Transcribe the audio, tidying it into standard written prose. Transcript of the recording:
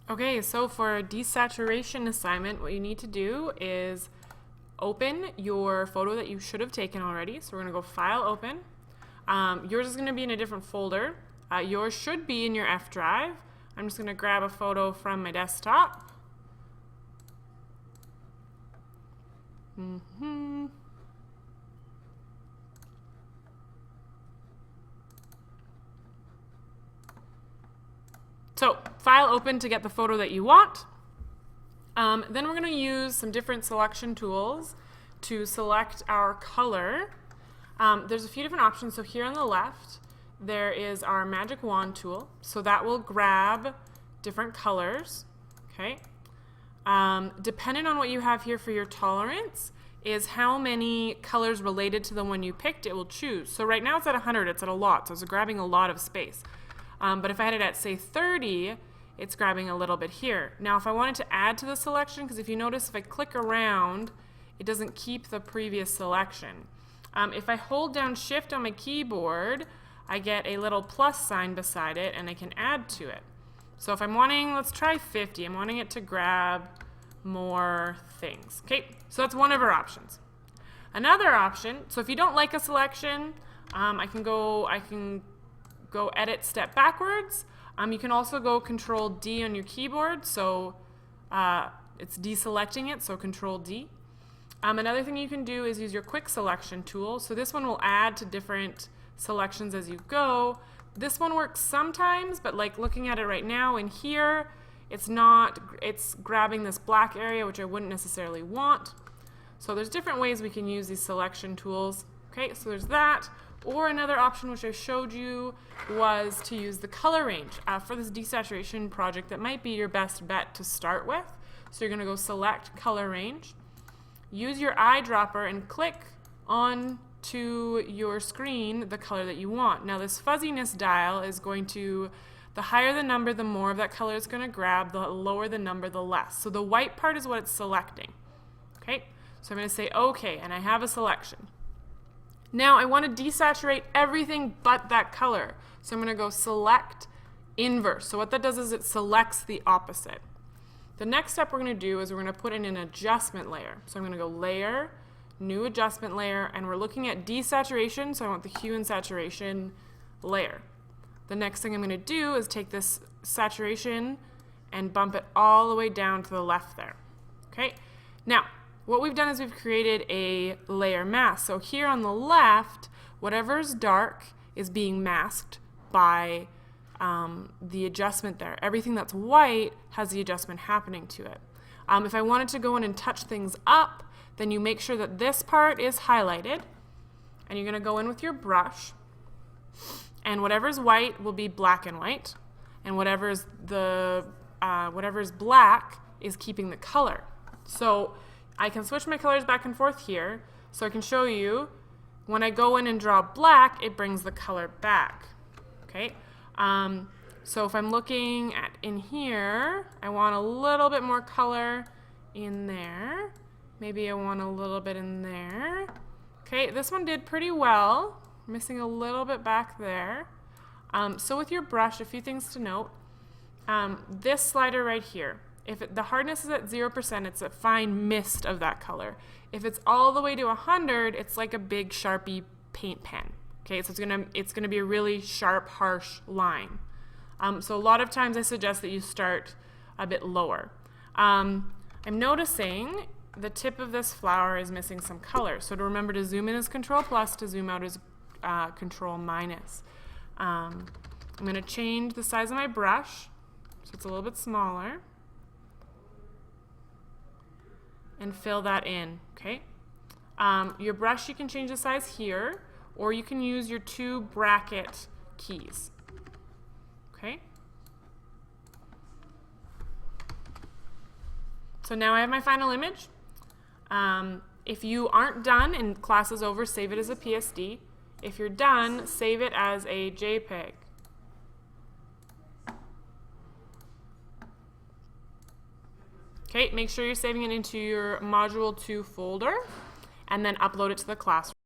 Okay, so for a desaturation assignment, what you need to do is open your photo that you should have taken already. So we're going to go File, Open. Yours is going to be in a different folder. Yours should be in your F drive. I'm just going to grab a photo from my desktop. So, File, Open to get the photo that you want. Then we're going to use some different selection tools to select our color. There's a few different options. So here on the left, there is our magic wand tool. So that will grab different colors. Okay. Depending on what you have here for your tolerance is how many colors related to the one you picked it will choose. So right now it's at 100, it's at a lot, so it's grabbing a lot of space. But if I had it at, say, 30, it's grabbing a little bit here. Now, if I wanted to add to the selection, because if you notice, if I click around, it doesn't keep the previous selection. If I hold down Shift on my keyboard, I get a little plus sign beside it, and I can add to it. So if I'm wanting, let's try 50. I'm wanting it to grab more things. Okay, so that's one of our options. Another option, so if you don't like a selection, I can go Edit, Step Backwards. You can also go Control D on your keyboard, so it's deselecting it, so Control D. Another thing you can do is use your Quick Selection tool. So this one will add to different selections as you go. This one works sometimes, but like looking at it right now in here, it's grabbing this black area, which I wouldn't necessarily want. So there's different ways we can use these selection tools. Okay, so there's that. Or another option which I showed you was to use the color range. For this desaturation project, that might be your best bet to start with. So you're going to go Select Color Range. Use your eyedropper and click on to your screen the color that you want. Now this fuzziness dial is going to, the higher the number, the more of that color it's going to grab, the lower the number, the less. So the white part is what it's selecting. Okay, so I'm going to say OK, and I have a selection. Now I want to desaturate everything but that color. So I'm going to go Select Inverse. So what that does is it selects the opposite. The next step we're going to do is we're going to put in an adjustment layer. So I'm going to go Layer, New Adjustment Layer, and we're looking at desaturation, so I want the hue and saturation layer. The next thing I'm going to do is take this saturation and bump it all the way down to the left there. Okay. Now, what we've done is we've created a layer mask. So here on the left, whatever is dark is being masked by the adjustment there. Everything that's white has the adjustment happening to it. If I wanted to go in and touch things up, then you make sure that this part is highlighted, and you're going to go in with your brush, and whatever's white will be black and white, and whatever's black is keeping the color. So I can switch my colors back and forth here, so I can show you when I go in and draw black, it brings the color back. Okay. So if I'm looking at in here, I want a little bit more color in there. Maybe I want a little bit in there. Okay, this one did pretty well. Missing a little bit back there. So with your brush, a few things to note. This slider right here, if the hardness is at 0%, it's a fine mist of that color. If it's all the way to 100, it's like a big Sharpie paint pen. Okay, so it's gonna be a really sharp, harsh line. So a lot of times I suggest that you start a bit lower. I'm noticing the tip of this flower is missing some color. So to remember to zoom in is Control plus, to zoom out is Control minus. I'm gonna change the size of my brush so it's a little bit smaller and fill that in, okay? Your brush, you can change the size here, or you can use your 2 bracket keys, okay? So now I have my final image. If you aren't done and class is over, save it as a PSD. If you're done, save it as a JPEG. Okay, make sure you're saving it into your Module 2 folder, and then upload it to the classroom.